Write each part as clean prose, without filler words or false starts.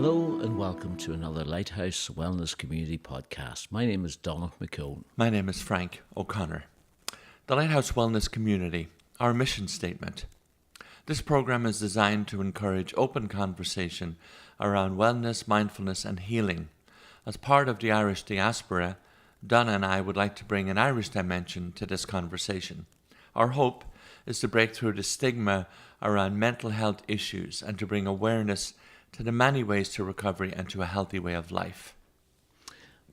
Hello and welcome to another Lighthouse Wellness Community podcast. My name is Donagh McKeown. My name is Frank O'Connor. The Lighthouse Wellness Community, our mission statement. This program is designed to encourage open conversation around wellness, mindfulness and healing. As part of the Irish diaspora, Donna and I would like to bring an Irish dimension to this conversation. Our hope is to break through the stigma around mental health issues and to bring awareness to the many ways to recovery and to a healthy way of life.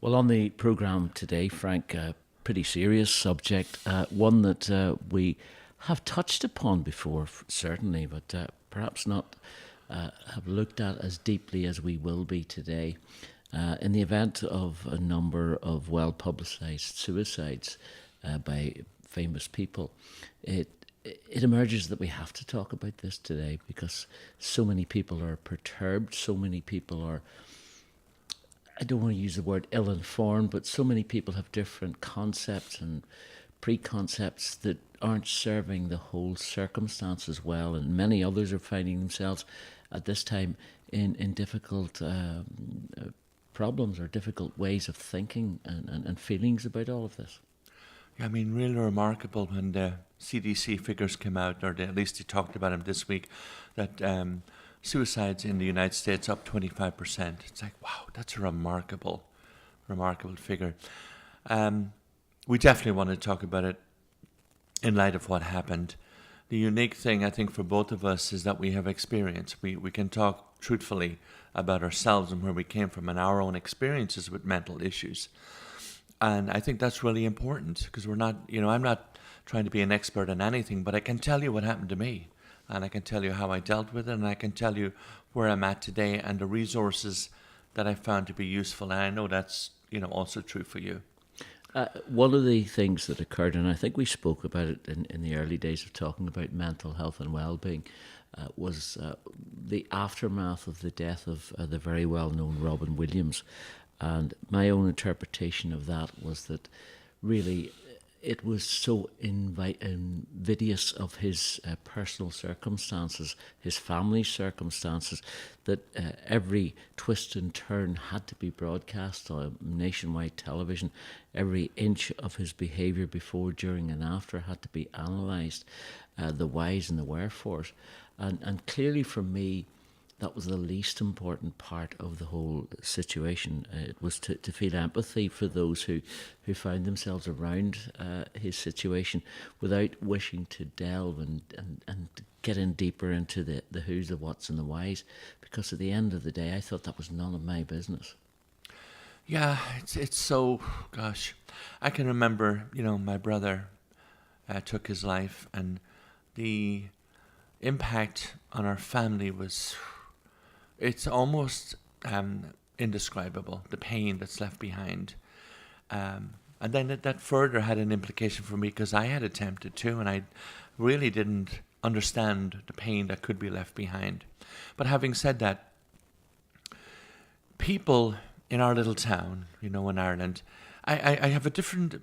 Well, on the programme today, Frank, a pretty serious subject, one that we have touched upon before, certainly, but perhaps not have looked at as deeply as we will be today. In the event of a number of well-publicised suicides by famous people, it emerges that we have to talk about this today because so many people are perturbed, so many people are, I don't want to use the word ill-informed, but so many people have different concepts and preconcepts that aren't serving the whole circumstances well, and many others are finding themselves at this time in difficult problems or difficult ways of thinking and feelings about all of this. Yeah, I mean, really remarkable when the CDC figures came out, or at least they talked about them this week, that suicides in the United States up 25%. It's like, wow, that's a remarkable figure. We definitely want to talk about it in light of what happened. The unique thing, I think, for both of us is that we have experience. We can talk truthfully about ourselves and where we came from and our own experiences with mental issues. And I think that's really important because we're not, I'm not trying to be an expert in anything, but I can tell you what happened to me and I can tell you how I dealt with it and I can tell you where I'm at today and the resources that I found to be useful. And I know that's, also true for you. One of the things that occurred, and I think we spoke about it in the early days of talking about mental health and well-being, was the aftermath of the death of the very well-known Robin Williams. And my own interpretation of that was that really it was so invidious of his personal circumstances, his family's circumstances, that every twist and turn had to be broadcast on nationwide television. Every inch of his behaviour before, during and after had to be analysed, the whys and the wherefores. And clearly for me, that was the least important part of the whole situation. It was to feel empathy for those who found themselves around his situation without wishing to delve and get in deeper into the who's, the what's and the whys, because at the end of the day, I thought that was none of my business. Yeah, it's so, gosh. I can remember, my brother took his life and the impact on our family was... It's almost indescribable, the pain that's left behind. And then that further had an implication for me because I had attempted to, and I really didn't understand the pain that could be left behind. But having said that, people in our little town, in Ireland, I have a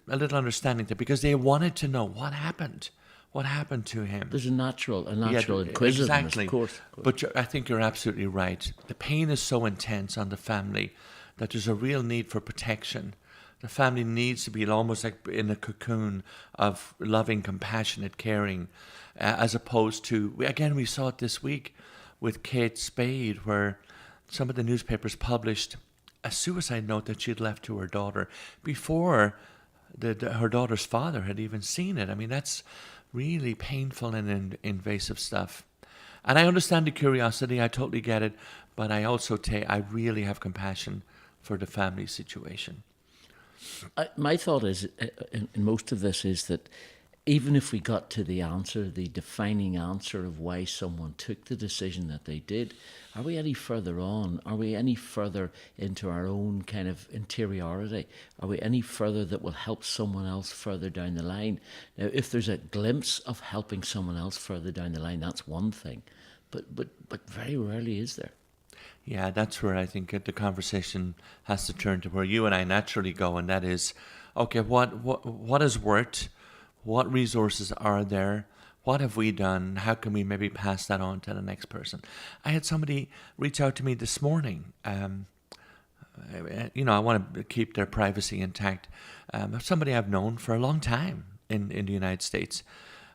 little understanding there because they wanted to know what happened. What happened to him? There's a natural inquisitiveness, exactly. Of course. But I think you're absolutely right. The pain is so intense on the family that there's a real need for protection. The family needs to be almost like in a cocoon of loving, compassionate, caring, as opposed to, again, we saw it this week with Kate Spade, where some of the newspapers published a suicide note that she'd left to her daughter before her daughter's father had even seen it. I mean, that's really painful and invasive stuff. And I understand the curiosity, I totally get it, but I also I really have compassion for the family situation. My thought is, in most of this, is that even if we got to the answer, the defining answer of why someone took the decision that they did, are we any further on? Are we any further into our own kind of interiority? Are we any further that will help someone else further down the line? Now, if there's a glimpse of helping someone else further down the line, that's one thing. But very rarely is there. Yeah, that's where I think the conversation has to turn to where you and I naturally go, and that is, okay, what is worked? What resources are there? What have we done? How can we maybe pass that on to the next person? I had somebody reach out to me this morning. I want to keep their privacy intact. Somebody I've known for a long time in the United States,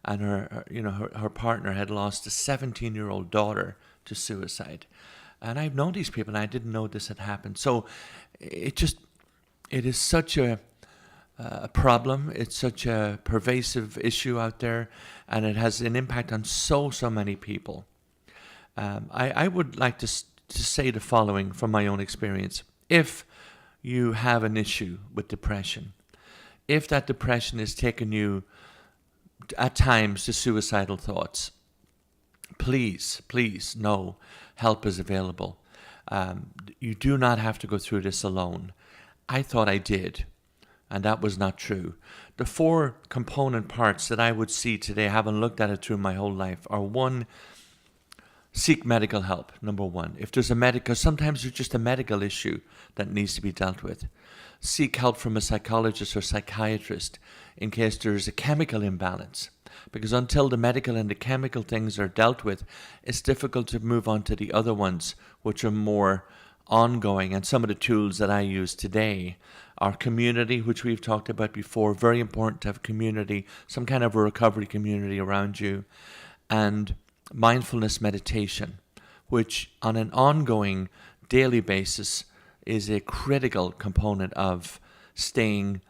and her partner had lost a 17-year-old daughter to suicide. And I've known these people, and I didn't know this had happened. So it is such a problem. It's such a pervasive issue out there, and it has an impact on so many people. I would like to say the following from my own experience. If you have an issue with depression, if that depression is taking you at times to suicidal thoughts, please know help is available. You do not have to go through this alone. I thought I did, and that was not true. The 4 component parts that I would see today, having looked at it through my whole life, are: 1, seek medical help, number 1. If there's because sometimes there's just a medical issue that needs to be dealt with. Seek help from a psychologist or psychiatrist in case there's a chemical imbalance. Because until the medical and the chemical things are dealt with, it's difficult to move on to the other ones, which are more ongoing. And some of the tools that I use today are community, which we've talked about before. Very important to have community, some kind of a recovery community around you. And mindfulness meditation, which on an ongoing daily basis is a critical component of staying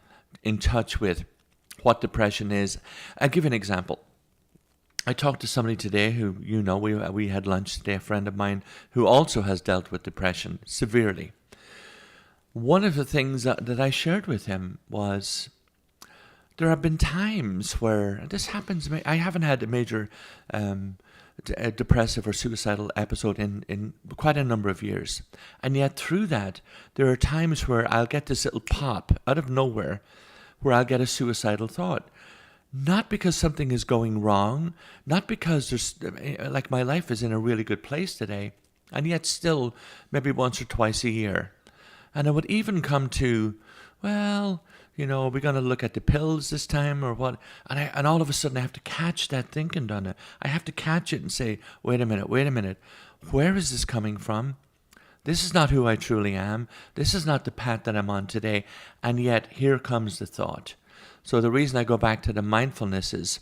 in touch with what depression is. I'll give you an example. I talked to somebody today who, we had lunch today, a friend of mine who also has dealt with depression severely. One of the things that I shared with him was there have been times where this happens. I haven't had a major depressive or suicidal episode in quite a number of years. And yet through that, there are times where I'll get this little pop out of nowhere where I'll get a suicidal thought. Not because something is going wrong, not because there's, like, my life is in a really good place today, and yet still maybe once or twice a year. And I would even come to, well, are we going to look at the pills this time or what? And all of a sudden I have to catch that thinking, Donna. I have to catch it and say, wait a minute. Where is this coming from? This is not who I truly am. This is not the path that I'm on today. And yet here comes the thought. So the reason I go back to the mindfulness is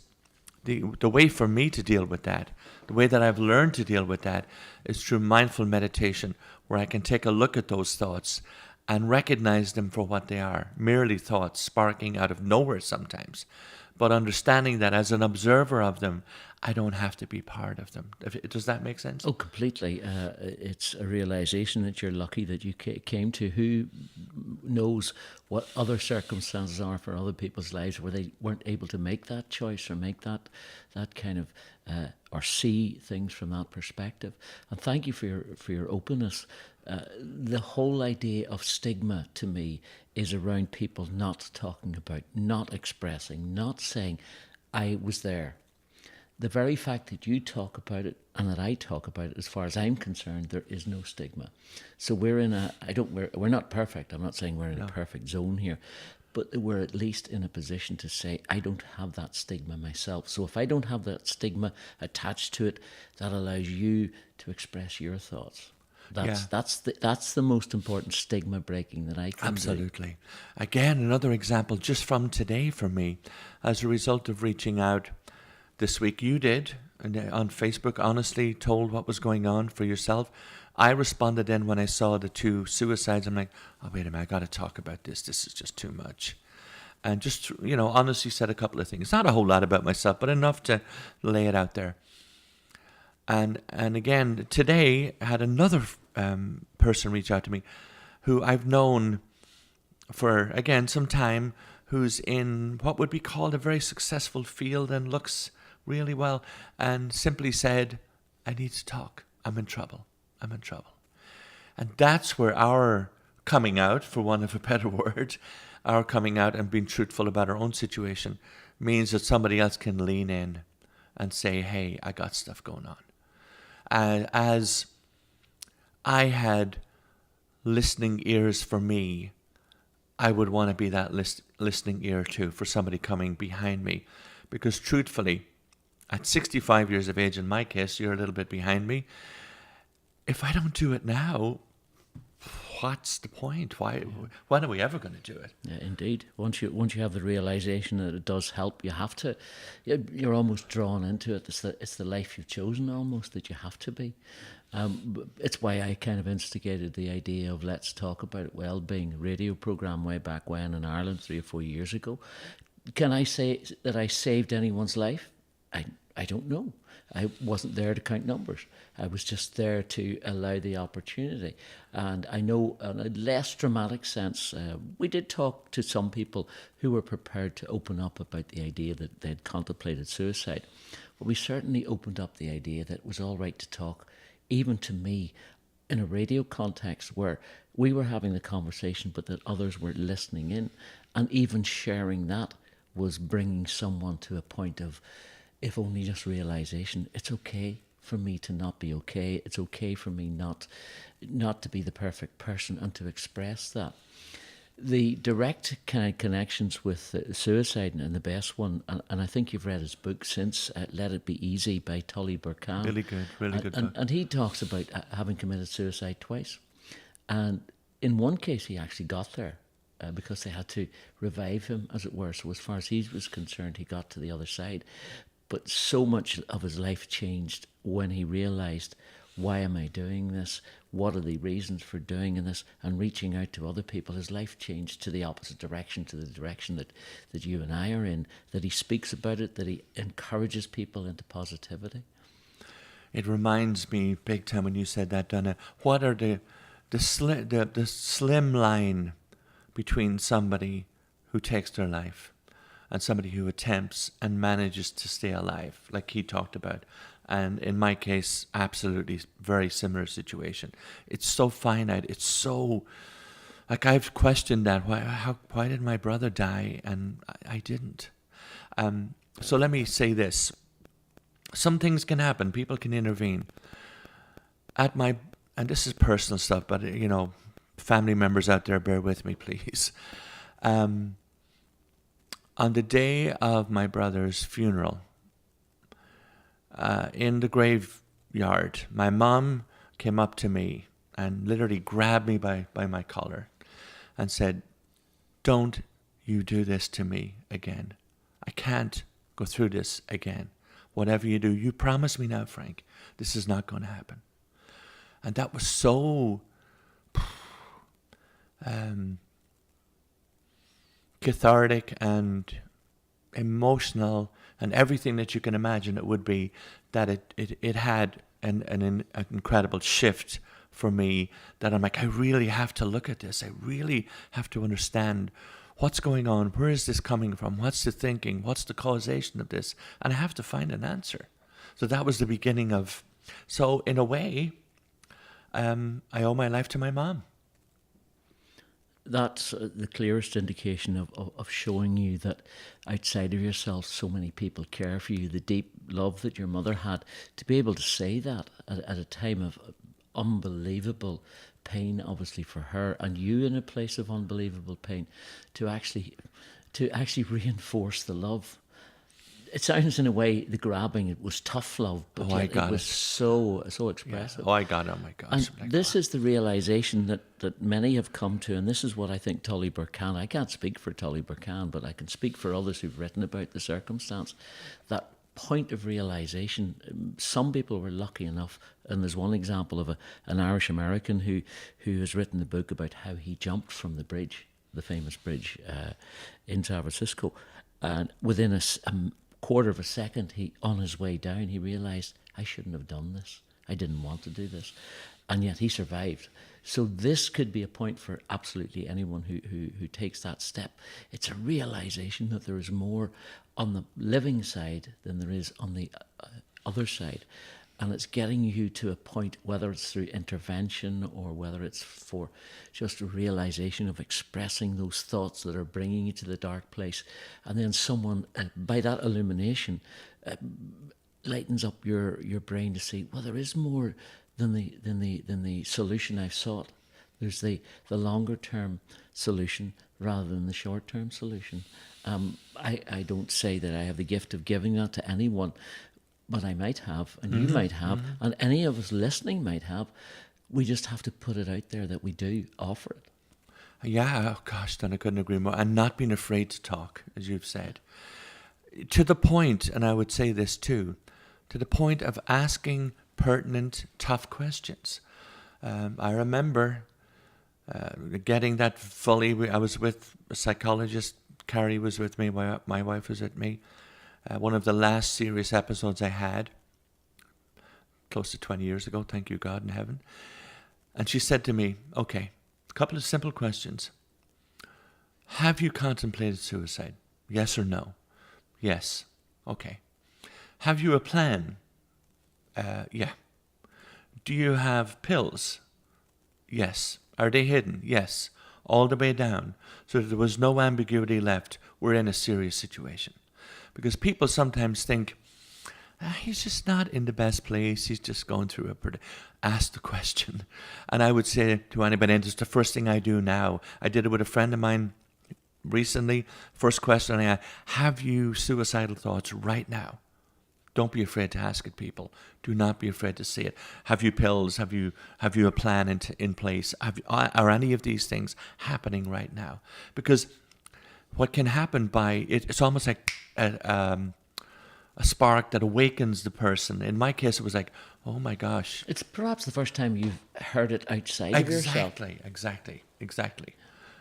the way for me to deal with that, the way that I've learned to deal with that is through mindful meditation, where I can take a look at those thoughts and recognize them for what they are, merely thoughts sparking out of nowhere sometimes, but understanding that as an observer of them, I don't have to be part of them. Does that make sense? Oh, completely. It's a realization that you're lucky that you came to. Who knows what other circumstances are for other people's lives where they weren't able to make that choice or make that kind of or see things from that perspective. And thank you for your openness. The whole idea of stigma to me is around people not talking about, not expressing, not saying, I was there. The very fact that you talk about it and that I talk about it, as far as I'm concerned, there is no stigma. So we're not perfect. I'm not saying we're in a perfect zone here, but we're at least in a position to say, I don't have that stigma myself. So if I don't have that stigma attached to it, that allows you to express your thoughts. That's the most important stigma breaking that I can Absolutely. do. Again, another example just from today for me, as a result of reaching out this week. You did, and on Facebook, honestly told what was going on for yourself. I responded then when I saw the 2 suicides. I'm like, oh, wait a minute, I got to talk about this. This is just too much. And just, honestly said a couple of things. Not a whole lot about myself, but enough to lay it out there. And again, today I had another person reach out to me who I've known for, again, some time, who's in what would be called a very successful field and looks really well, and simply said, I need to talk. I'm in trouble. And that's where our coming out, for want of a better word, our coming out and being truthful about our own situation means that somebody else can lean in and say, hey, I got stuff going on. As I had listening ears for me, I would want to be that listening ear too for somebody coming behind me. Because truthfully, at 65 years of age, in my case, you're a little bit behind me. If I don't do it now, what's the point? Why? When are we ever going to do it? Yeah, indeed. Once you have the realization that it does help, you have to. You're almost drawn into it. It's the life you've chosen almost that you have to be. It's why I kind of instigated the idea of Let's Talk About Wellbeing, a radio program way back when in Ireland 3 or 4 years ago. Can I say that I saved anyone's life? I don't know. I wasn't there to count numbers. I was just there to allow the opportunity. And I know in a less dramatic sense, we did talk to some people who were prepared to open up about the idea that they'd contemplated suicide. But we certainly opened up the idea that it was all right to talk, even to me, in a radio context where we were having the conversation, but that others were listening in. And even sharing that was bringing someone to a point of, if only just realization, it's okay for me to not be okay. It's okay for me not to be the perfect person and to express that. The direct kind of connections with suicide, and the best one, and I think you've read his book since, Let It Be Easy by Tully Burkan. Really good book. And he talks about having committed suicide twice. And in one case, he actually got there because they had to revive him, as it were. So as far as he was concerned, he got to the other side. But so much of his life changed when he realised, why am I doing this? What are the reasons for doing this? And reaching out to other people, his life changed to the opposite direction, to the direction that you and I are in, that he speaks about it, that he encourages people into positivity. It reminds me big time when you said that, Donagh. What are the slim line between somebody who takes their life and somebody who attempts and manages to stay alive, like he talked about? And in my case, absolutely very similar situation. It's so finite. It's so, like, I've questioned that. Why did my brother die and I didn't? So let me say this. Some things can happen. People can intervene. And this is personal stuff, but, family members out there, bear with me, please. On the day of my brother's funeral, in the graveyard, my mom came up to me and literally grabbed me by my collar and said, "Don't you do this to me again. I can't go through this again. Whatever you do, you promise me now, Frank, this is not going to happen." And that was so cathartic and emotional and everything that you can imagine it would be, that it had an incredible shift for me, that I'm like, I really have to look at this. I really have to understand what's going on. Where is this coming from? What's the thinking? What's the causation of this? And I have to find an answer. So that was the beginning of, so in a way, I owe my life to my mom. That's the clearest indication of showing you that outside of yourself, so many people care for you. The deep love that your mother had, to be able to say that at a time of unbelievable pain, obviously for her, and you in a place of unbelievable pain, to actually reinforce the love. It sounds in a way, the grabbing, it was tough love, but it was so expressive. Yeah. Oh, I got it. Oh, my gosh. And this is the realisation that many have come to, and this is what I think Tully Burkan, I can't speak for Tully Burkan, but I can speak for others who've written about the circumstance, that point of realisation. Some people were lucky enough, and there's one example of an Irish American who has written a book about how he jumped from the bridge, the famous bridge in San Francisco, and within a quarter of a second, on his way down, he realised, I shouldn't have done this. I didn't want to do this. And yet he survived. So this could be a point for absolutely anyone who takes that step. It's a realisation that there is more on the living side than there is on the other side. And it's getting you to a point, whether it's through intervention or whether it's for just a realisation of expressing those thoughts that are bringing you to the dark place. And then someone, by that illumination, lightens up your brain to see, well, there is more than the solution I've sought. There's the longer term solution rather than the short term solution. I don't say that I have the gift of giving that to anyone. but I might have, and you might have, and any of us listening might have. We just have to put it out there that we do offer it. Yeah, oh gosh, then I couldn't agree more. And not being afraid to talk, as you've said. To the point, and I would say this too, to the point of asking pertinent, tough questions. I remember getting that fully. I was with a psychologist. Carrie was with me. My wife was with me. One of the last serious episodes I had, close to 20 years ago, thank you God in heaven. And she said to me, okay, a couple of simple questions. Have you contemplated suicide? Yes or no? Yes. Okay. Have you a plan? Yeah. Do you have pills? Yes. Are they hidden? Yes. All the way down. So that there was no ambiguity left. We're in a serious situation. Because people sometimes think, he's just not in the best place. He's just going through ask the question. And I would say to anybody, and it's the first thing I do now. I did it with a friend of mine recently. First question I asked, have you suicidal thoughts right now? Don't be afraid to ask it, people. Do not be afraid to say it. Have you pills? Have you a plan in place? Are any of these things happening right now? Because what can happen it's almost like a spark that awakens the person. In my case, it was like, oh my gosh. It's perhaps the first time you've heard it outside of yourself. Exactly.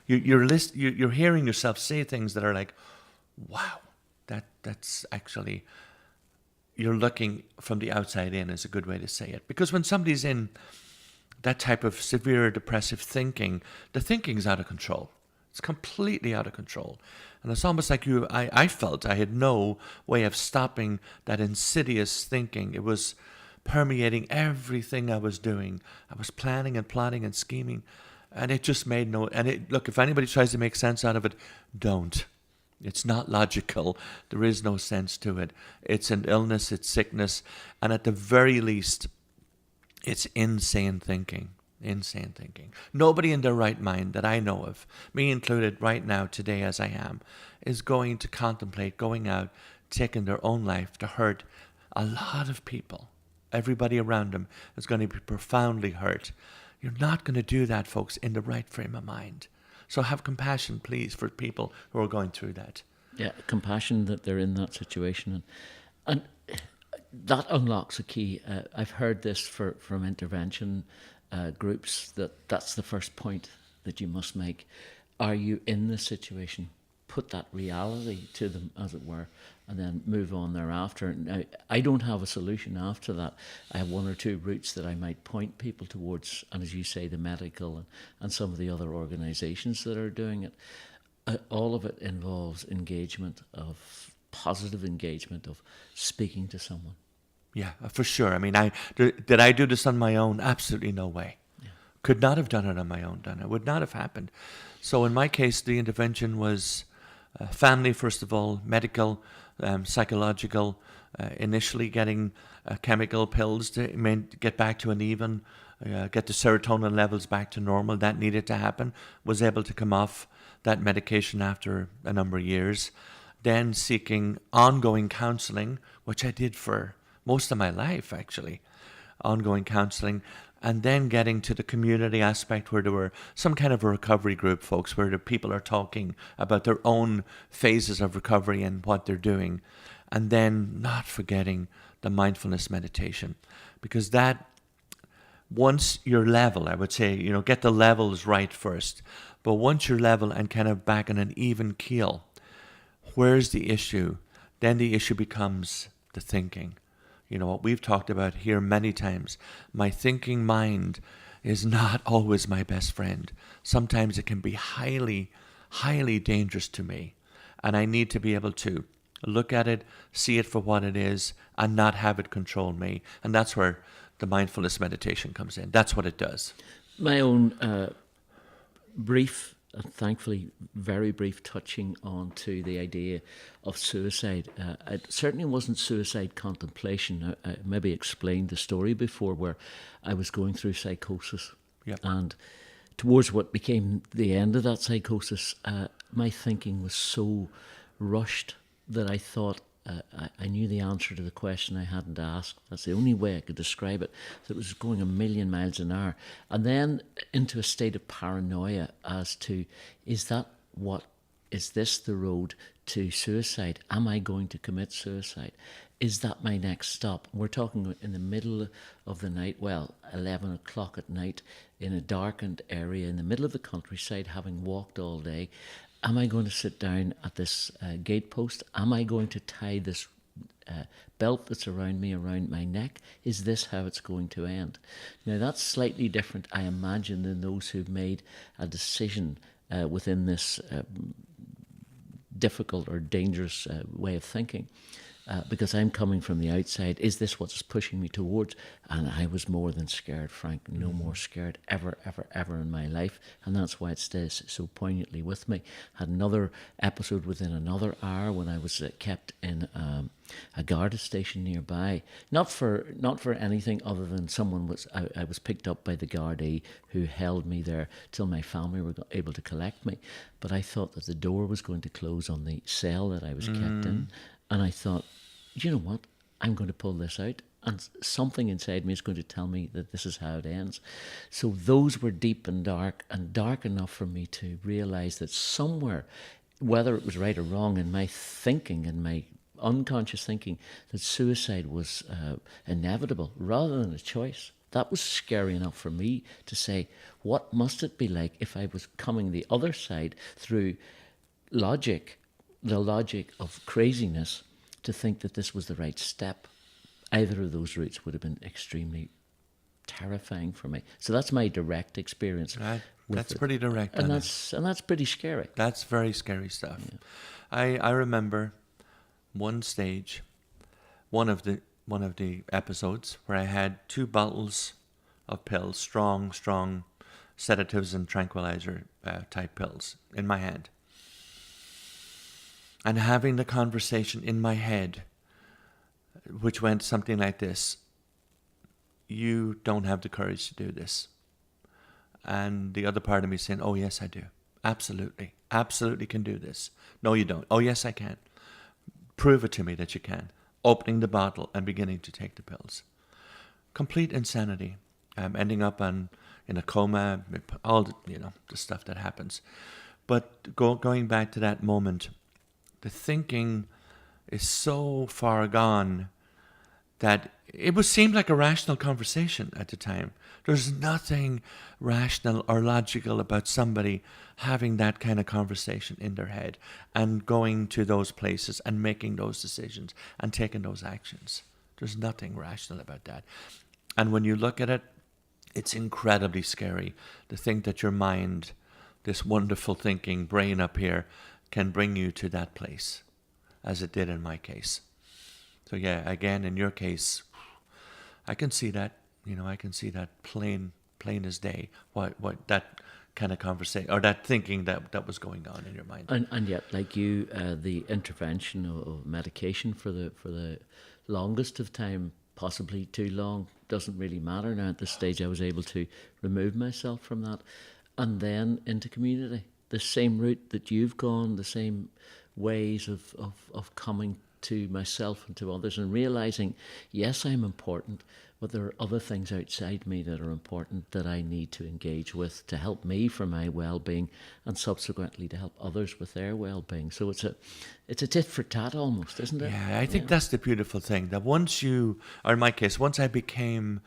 You're hearing yourself say things that are like, wow, that's actually, you're looking from the outside in is a good way to say it. Because when somebody's in that type of severe depressive thinking, the thinking's out of control. It's completely out of control. And it's almost like I felt I had no way of stopping that insidious thinking. It was permeating everything I was doing. I was planning and plotting and scheming. And it just made look, if anybody tries to make sense out of it, don't. It's not logical. There is no sense to it. It's an illness, it's sickness. And at the very least, it's insane thinking. Insane thinking. Nobody in their right mind that I know of, me included right now, today as I am, is going to contemplate going out, taking their own life to hurt a lot of people. Everybody around them is going to be profoundly hurt. You're not going to do that, folks, in the right frame of mind. So have compassion, please, for people who are going through that. Yeah, compassion that they're in that situation. And that unlocks a key. I've heard this from intervention groups that's the first point that you must make. Are you in this situation? Put that reality to them, as it were, and then move on thereafter. Now, I don't have a solution after that. I have one or two routes that I might point people towards, and as you say, the medical and some of the other organisations that are doing it. All of it involves positive engagement of speaking to someone. Yeah, for sure. I mean, did I do this on my own? Absolutely no way. Yeah. Could not have done it on my own, Donna. It would not have happened. So in my case, the intervention was family, first of all, medical, psychological, initially getting chemical pills to get back to an even, get the serotonin levels back to normal. That needed to happen. Was able to come off that medication after a number of years. Then seeking ongoing counselling, which I did for most of my life, actually, ongoing counselling, and then getting to the community aspect where there were some kind of a recovery group, folks, where the people are talking about their own phases of recovery and what they're doing, and then not forgetting the mindfulness meditation, because that, once you're level, I would say, get the levels right first, but once you're level and kind of back on an even keel, where's the issue? Then the issue becomes the thinking. What we've talked about here many times, my thinking mind is not always my best friend. Sometimes it can be highly, highly dangerous to me. And I need to be able to look at it, see it for what it is, and not have it control me. And that's where the mindfulness meditation comes in. That's what it does. My own brief, thankfully very brief, touching on to the idea of suicide. It certainly wasn't suicide contemplation. I maybe explained the story before where I was going through psychosis. Yep. And towards what became the end of that psychosis, my thinking was so rushed that I thought I knew the answer to the question I hadn't asked. That's the only way I could describe it. So it was going a million miles an hour. And then into a state of paranoia as to, is this the road to suicide? Am I going to commit suicide? Is that my next stop? We're talking in the middle of the night, 11 o'clock at night, in a darkened area in the middle of the countryside, having walked all day. Am I going to sit down at this gatepost? Am I going to tie this belt that's around me around my neck? Is this how it's going to end? Now, that's slightly different, I imagine, than those who've made a decision within this difficult or dangerous way of thinking. Because I'm coming from the outside. Is this what's pushing me towards? And I was more than scared, Frank. No more scared ever, ever, ever in my life. And that's why it stays so poignantly with me. Had another episode within another hour when I was kept in a Garda station nearby. Not for anything other than I was picked up by the Gardaí who held me there till my family were able to collect me. But I thought that the door was going to close on the cell that I was kept in. And I thought, you know what, I'm going to pull this out. And something inside me is going to tell me that this is how it ends. So those were deep and dark enough for me to realise that somewhere, whether it was right or wrong in my thinking, in my unconscious thinking, that suicide was inevitable rather than a choice. That was scary enough for me to say, what must it be like if I was coming the other side through logic, the logic of craziness, to think that this was the right step? Either of those routes would have been extremely terrifying for me. So that's my direct experience. Right. That's pretty direct. And that's pretty scary. That's very scary stuff. Yeah. I remember one stage, one of the episodes where I had 2 bottles of pills, strong sedatives and tranquilizer type pills in my hand. And having the conversation in my head, which went something like this: you don't have the courage to do this. And the other part of me saying, oh yes I do. Absolutely can do this. No you don't. Oh yes I can. Prove it to me that you can. Opening the bottle and beginning to take the pills. Complete insanity. Ending up in a coma, all the stuff that happens. But going back to that moment, the thinking is so far gone that it seemed like a rational conversation at the time. There's nothing rational or logical about somebody having that kind of conversation in their head and going to those places and making those decisions and taking those actions. There's nothing rational about that. And when you look at it, it's incredibly scary to think that your mind, this wonderful thinking brain up here, can bring you to that place, as it did in my case. So yeah, again, in your case, I can see that. I can see that plain as day. What that kind of conversation or that thinking that was going on in your mind. And yet, like you, the intervention of medication for the longest of time, possibly too long, doesn't really matter now. At this stage, I was able to remove myself from that, and then into community. The same route that you've gone, the same ways of coming to myself and to others and realising, yes, I'm important, but there are other things outside me that are important that I need to engage with to help me for my well-being and subsequently to help others with their well-being. So it's a tit for tat almost, isn't it? Yeah, I think that's the beautiful thing, that once in my case, once I became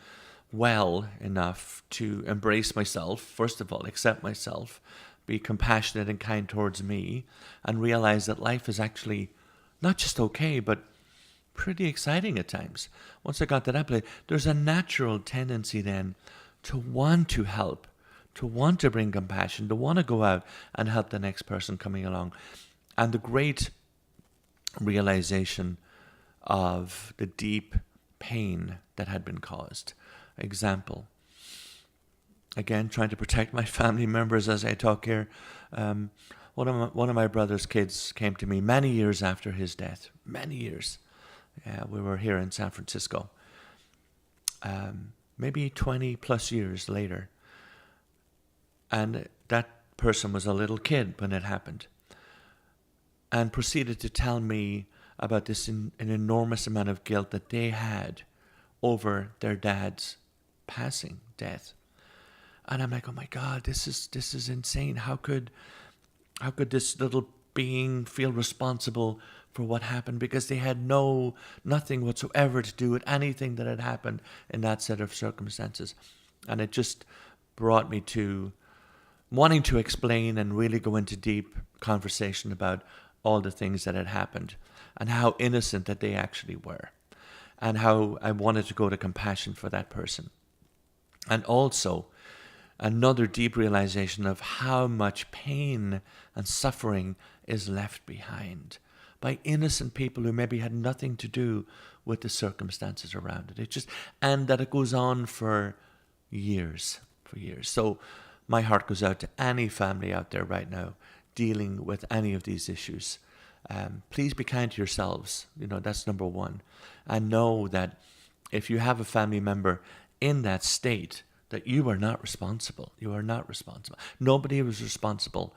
well enough to embrace myself, first of all, accept myself, be compassionate and kind towards me, and realize that life is actually not just okay, but pretty exciting at times. Once I got to that place, there's a natural tendency then to want to help, to want to bring compassion, to want to go out and help the next person coming along. And the great realization of the deep pain that had been caused. Example, again, trying to protect my family members as I talk here. One of my brother's kids came to me many years after his death. Many years. We were here in San Francisco. Maybe 20 plus years later. And that person was a little kid when it happened. And proceeded to tell me about this an enormous amount of guilt that they had over their dad's passing, death. And I'm like, oh my God, this is insane. How could this little being feel responsible for what happened? Because they had nothing whatsoever to do with anything that had happened in that set of circumstances. And it just brought me to wanting to explain and really go into deep conversation about all the things that had happened and how innocent that they actually were, and how I wanted to go to compassion for that person. And also another deep realization of how much pain and suffering is left behind by innocent people who maybe had nothing to do with the circumstances around it. And that it goes on for years. So my heart goes out to any family out there right now dealing with any of these issues. Please be kind to yourselves. That's number one. And know that if you have a family member in that state, that you are not responsible. You are not responsible. Nobody was responsible.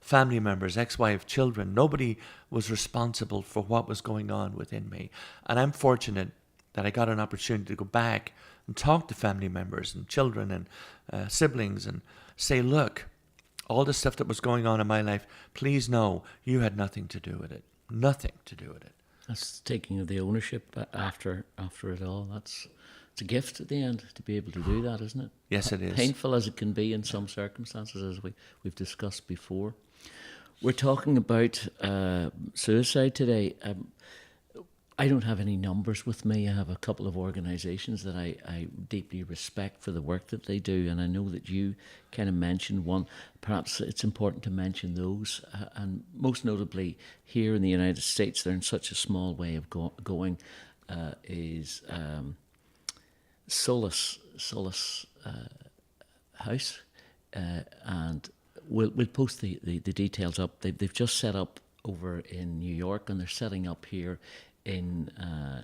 Family members, ex-wife, children, nobody was responsible for what was going on within me. And I'm fortunate that I got an opportunity to go back and talk to family members and children and siblings and say, look, all the stuff that was going on in my life, please know you had nothing to do with it. Nothing to do with it. That's taking of the ownership after it all. It's a gift at the end to be able to do that, isn't it? Yes, it is. Painful as it can be in some circumstances, as we've discussed before. We're talking about suicide today. I don't have any numbers with me. I have a couple of organisations that I deeply respect for the work that they do, and I know that you kind of mentioned one. Perhaps it's important to mention those, and most notably here in the United States, they're in such a small way of going, is Solace House, and we'll post the details up. They've just set up over in New York, and they're setting up here in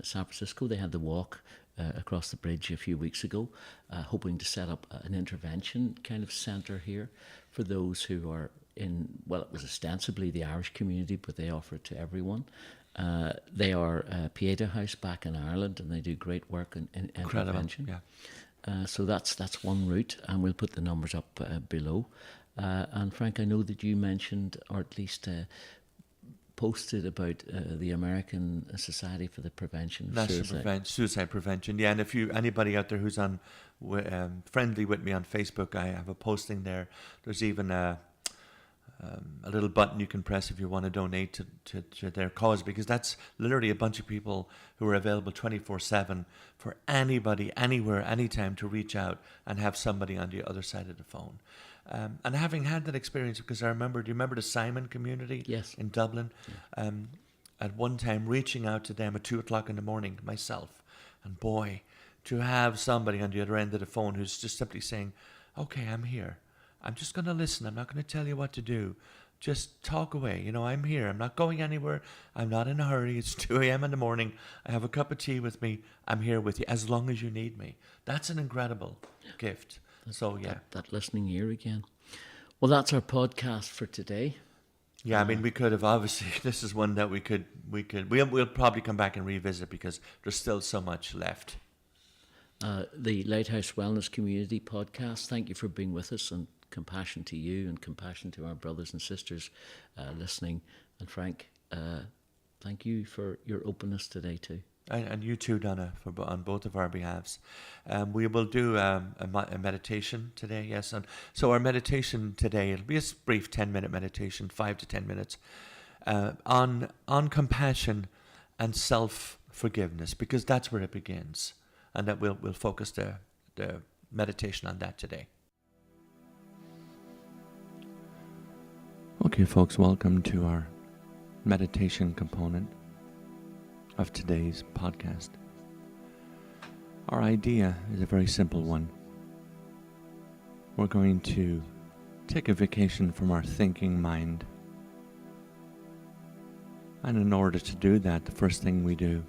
San Francisco. They had the walk across the bridge a few weeks ago, hoping to set up an intervention kind of centre here for those who are in, well, it was ostensibly the Irish community, but they offer it to everyone. They are Pieta House back in Ireland, and they do great work in intervention. Yeah. So that's one route, and we'll put the numbers up below. And Frank, I know that you mentioned, or at least posted about the American Society for the Prevention of Suicide. Suicide Prevention. Yeah, and if anybody out there who's on friendly with me on Facebook, I have a posting there. There's even a little button you can press if you want to donate to their cause, because that's literally a bunch of people who are available 24/7 for anybody, anywhere, anytime to reach out and have somebody on the other side of the phone. And having had that experience, because do you remember the Simon community? Yes. In Dublin? Yeah. At one time reaching out to them at 2:00 in the morning myself, and boy, to have somebody on the other end of the phone who's just simply saying, okay, I'm here. I'm just going to listen. I'm not going to tell you what to do. Just talk away. I'm here. I'm not going anywhere. I'm not in a hurry. It's 2 a.m. in the morning. I have a cup of tea with me. I'm here with you as long as you need me. That's an incredible gift. So, yeah. That listening ear again. Well, that's our podcast for today. Yeah, I mean, we could have, obviously, this is one that we'll probably come back and revisit, because there's still so much left. The Lighthouse Wellness Community podcast, thank you for being with us, and compassion to you and compassion to our brothers and sisters listening. And Frank, thank you for your openness today too. And you too, Donna, on both of our behalves. We will do a meditation today, yes. And so our meditation today, it'll be a brief 10-minute meditation, 5 to 10 minutes, on compassion and self-forgiveness, because that's where it begins. And that we'll focus the meditation on that today. Okay, folks, welcome to our meditation component of today's podcast. Our idea is a very simple one. We're going to take a vacation from our thinking mind. And in order to do that, the first thing we do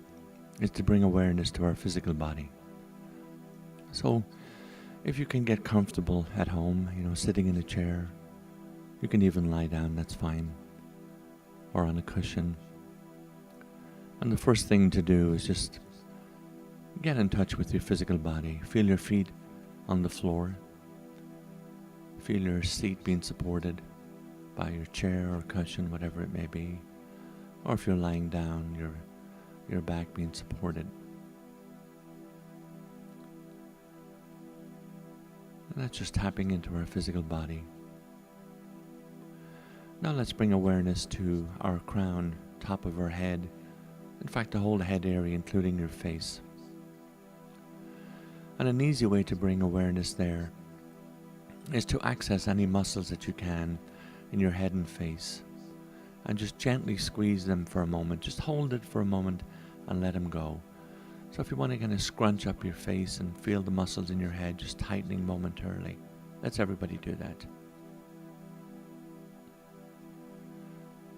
is to bring awareness to our physical body. So, if you can get comfortable at home, sitting in a chair, you can even lie down, that's fine, or on a cushion. And the first thing to do is just get in touch with your physical body. Feel your feet on the floor. Feel your seat being supported by your chair or cushion, whatever it may be. Or if you're lying down, your back being supported. And that's just tapping into our physical body. Now let's bring awareness to our crown, top of our head. In fact, the whole head area, including your face. And an easy way to bring awareness there is to access any muscles that you can in your head and face. And just gently squeeze them for a moment. Just hold it for a moment and let them go. So if you want to kind of scrunch up your face and feel the muscles in your head just tightening momentarily, let's everybody do that.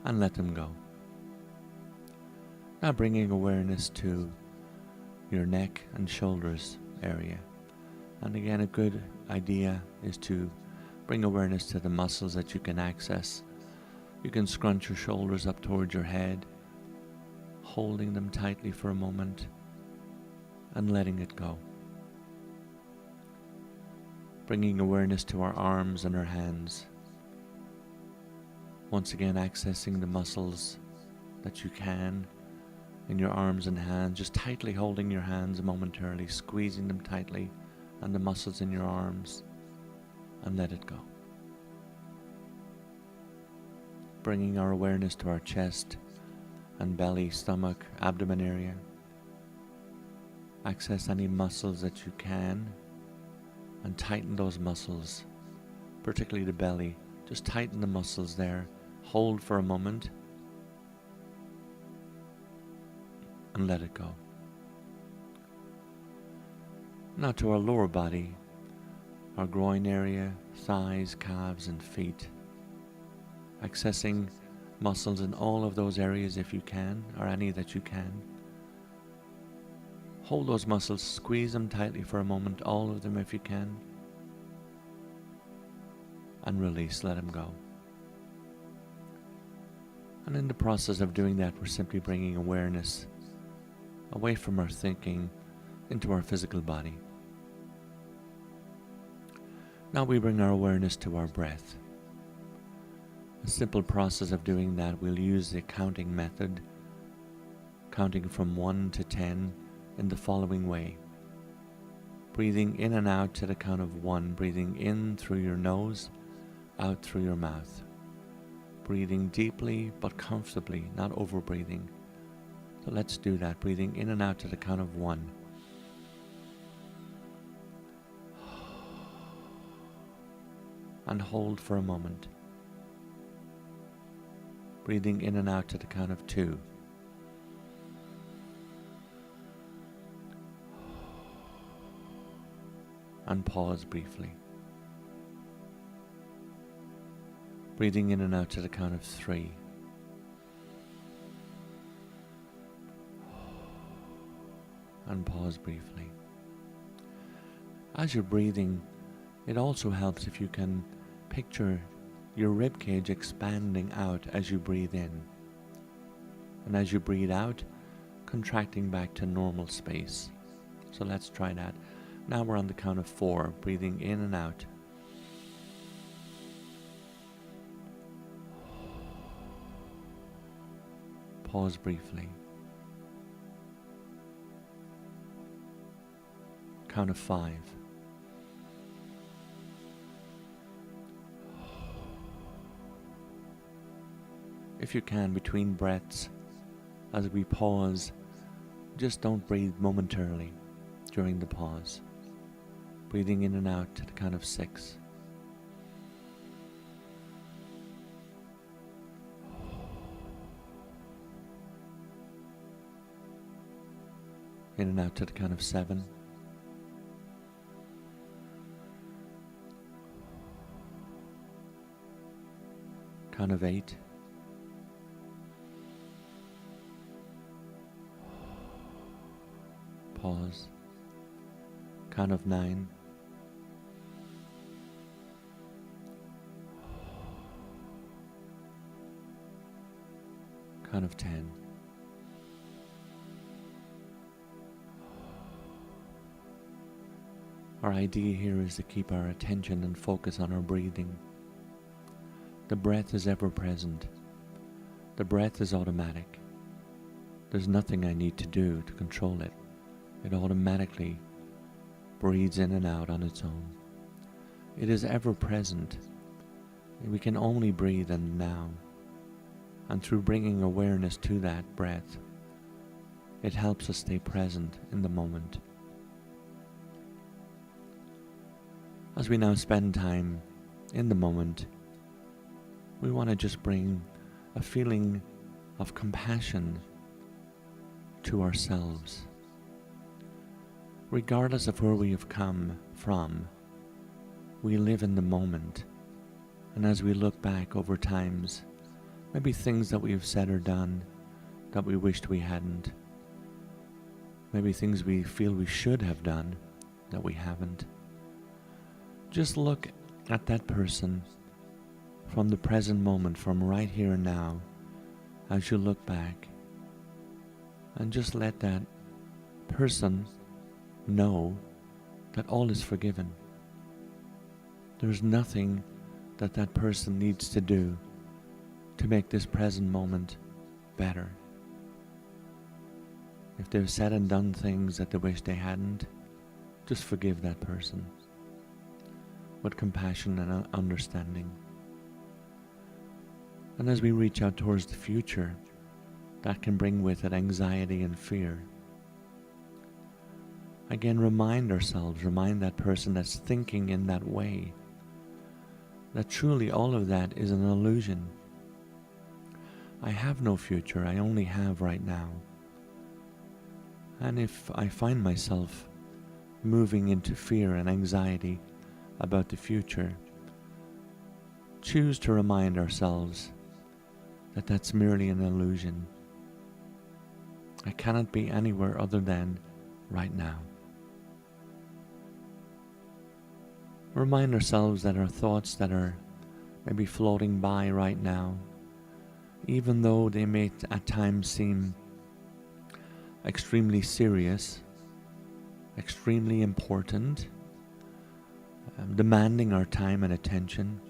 And let them go. Now bringing awareness to your neck and shoulders area. And again, a good idea is to bring awareness to the muscles that you can access. You can scrunch your shoulders up towards your head, holding them tightly for a moment and letting it go. Bringing awareness to our arms and our hands. Once again, accessing the muscles that you can in your arms and hands, just tightly holding your hands momentarily, squeezing them tightly and the muscles in your arms, and let it go. Bringing our awareness to our chest and belly, stomach, abdomen area. Access any muscles that you can and tighten those muscles, particularly the belly. Just tighten the muscles there. Hold for a moment and let it go. Now to our lower body, our groin area, thighs, calves and feet. Accessing muscles in all of those areas if you can, or any that you can. Hold those muscles, squeeze them tightly for a moment, all of them if you can. And release, let them go. And in the process of doing that, we're simply bringing awareness away from our thinking into our physical body. Now we bring our awareness to our breath. A simple process of doing that, we'll use the counting method, counting from 1 to 10 in the following way. Breathing in and out to the count of 1, breathing in through your nose, out through your mouth. Breathing deeply but comfortably, not over breathing. So let's do that, breathing in and out to the count of 1. And hold for a moment. Breathing in and out to the count of 2. And pause briefly. Breathing in and out to the count of 3. And pause briefly. As you're breathing, it also helps if you can picture your rib cage expanding out as you breathe in. And as you breathe out, contracting back to normal space. So let's try that. Now we're on the count of 4, breathing in and out. Pause briefly. Count of 5. If you can, between breaths, as we pause, just don't breathe momentarily during the pause. Breathing in and out to the count of 6. In and out to the count of 7. Count of 8. Pause. Count of 9. Count of 10. Our idea here is to keep our attention and focus on our breathing. The breath is ever present. The breath is automatic. There's nothing I need to do to control it. It automatically breathes in and out on its own. It is ever present. We can only breathe in the now. And through bringing awareness to that breath, it helps us stay present in the moment. As we now spend time in the moment, we want to just bring a feeling of compassion to ourselves. Regardless of where we have come from, we live in the moment. And as we look back over times, maybe things that we've said or done that we wished we hadn't, maybe things we feel we should have done that we haven't, just look at that person from the present moment, from right here and now, as you look back, and just let that person know that all is forgiven. There's nothing that that person needs to do to make this present moment better. If they've said and done things that they wish they hadn't, just forgive that person with compassion and understanding. And as we reach out towards the future, that can bring with it anxiety and fear. Again, remind ourselves, remind that person that's thinking in that way, that truly all of that is an illusion. I have no future, I only have right now. And if I find myself moving into fear and anxiety about the future, choose to remind ourselves that that's merely an illusion. I cannot be anywhere other than right now. Remind ourselves that our thoughts that are maybe floating by right now, even though they may at times seem extremely serious, extremely important, demanding our time and attention,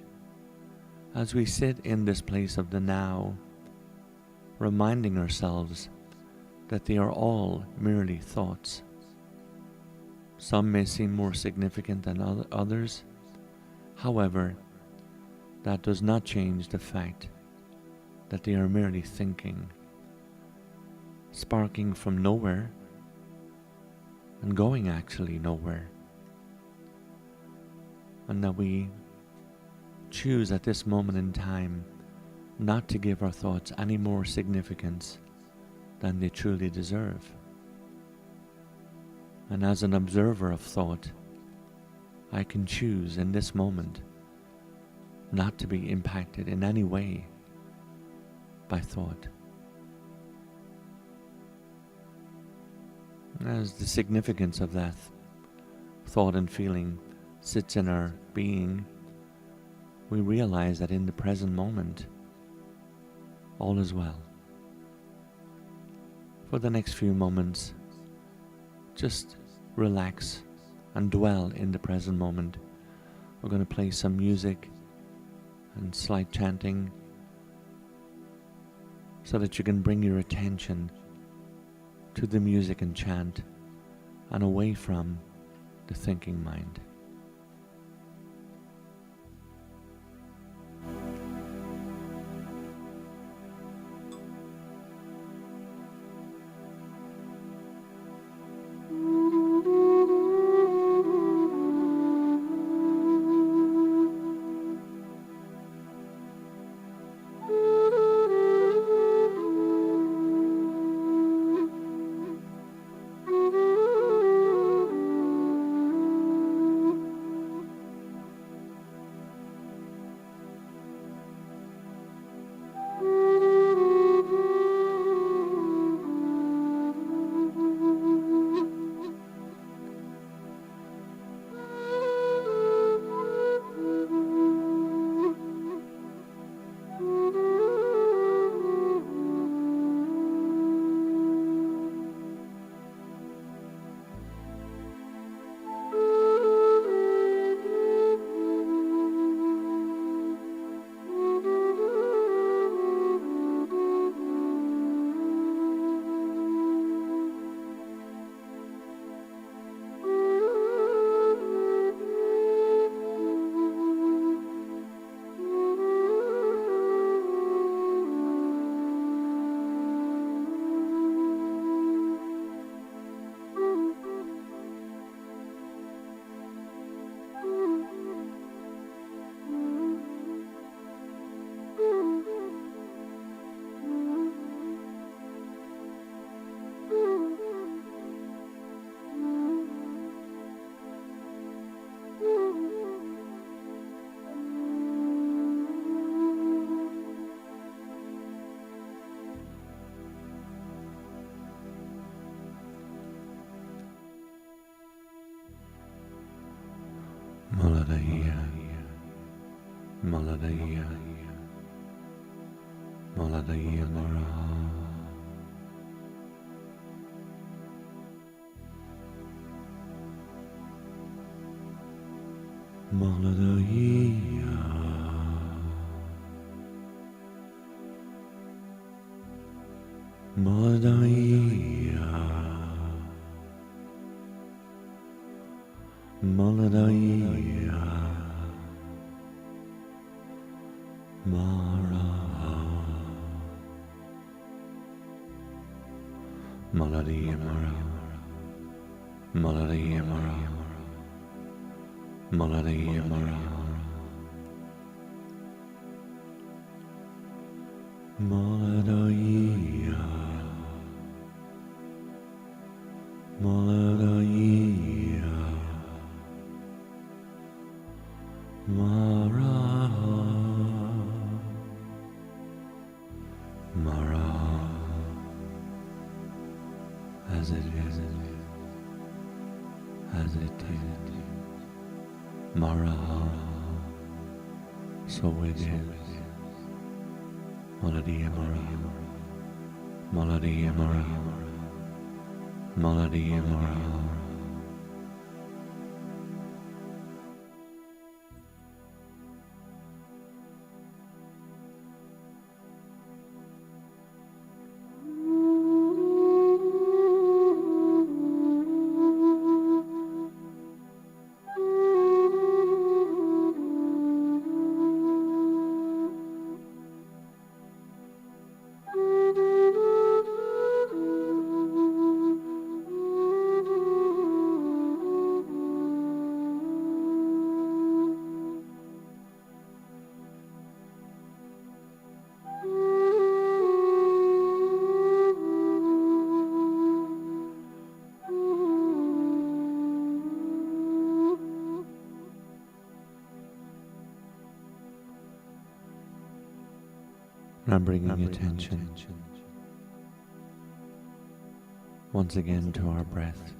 as we sit in this place of the now, reminding ourselves that they are all merely thoughts. Some may seem more significant than others. However, that does not change the fact that they are merely thinking, sparking from nowhere and going actually nowhere. And that we choose at this moment in time not to give our thoughts any more significance than they truly deserve. And as an observer of thought, I can choose in this moment not to be impacted in any way by thought. As the significance of that thought and feeling sits in our being, we realize that in the present moment, all is well. For the next few moments, just relax and dwell in the present moment. We're going to play some music and slight chanting so that you can bring your attention to the music and chant and away from the thinking mind. Maladaya, Maladaya Mara, Maladaya, Maladaya, Maladaya, Mara, Maladaya Mara, Maladaya Mara, Maladaya Mara, Maladaya, Maladaya, Mara, Mara, as it is, as it is, Mara, so it is. Maladaya Mara, Maladaya Mara, Maladaya Mara. I'm bringing attention once again to our breath.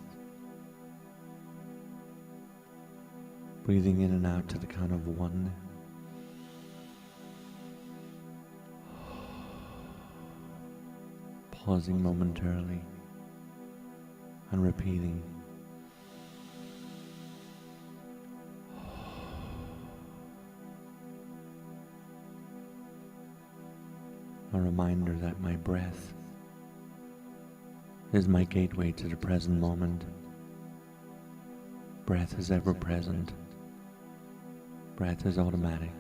Breathing in and out to the count of 1. Pausing momentarily and repeating. A reminder that my breath is my gateway to the present moment. Breath is ever present. Breath is automatic.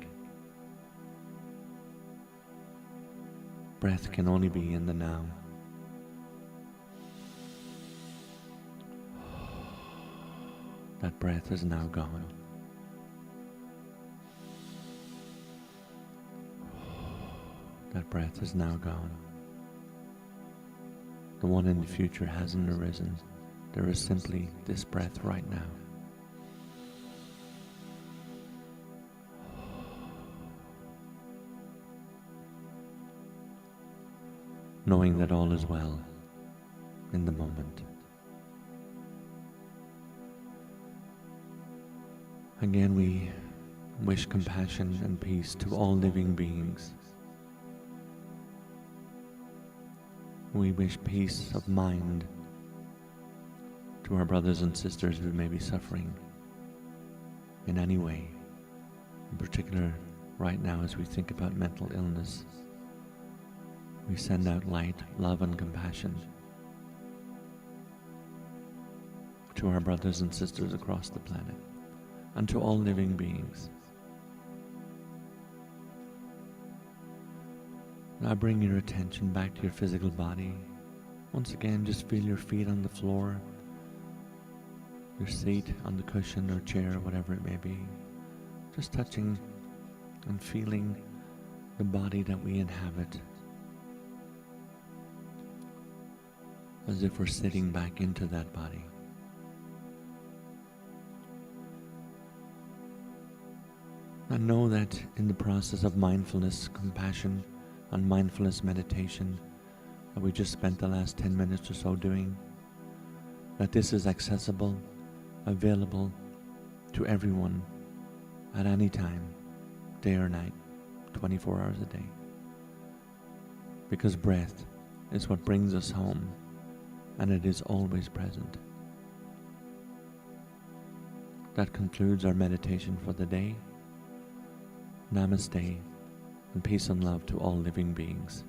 Breath can only be in the now. That breath is now gone. That breath is now gone. The one in the future hasn't arisen. There is simply this breath right now. Knowing that all is well in the moment. Again, we wish compassion and peace to all living beings. We wish peace of mind to our brothers and sisters who may be suffering in any way, in particular right now as we think about mental illness. We send out light, love, and compassion to our brothers and sisters across the planet and to all living beings. Now bring your attention back to your physical body. Once again, just feel your feet on the floor, your seat on the cushion or chair, whatever it may be. Just touching and feeling the body that we inhabit, as if we're sitting back into that body. And know that in the process of mindfulness, compassion, and mindfulness meditation that we just spent the last 10 minutes or so doing, that this is accessible, available to everyone at any time, day or night, 24 hours a day. Because breath is what brings us home, and it is always present. That concludes our meditation for the day. Namaste, and peace and love to all living beings.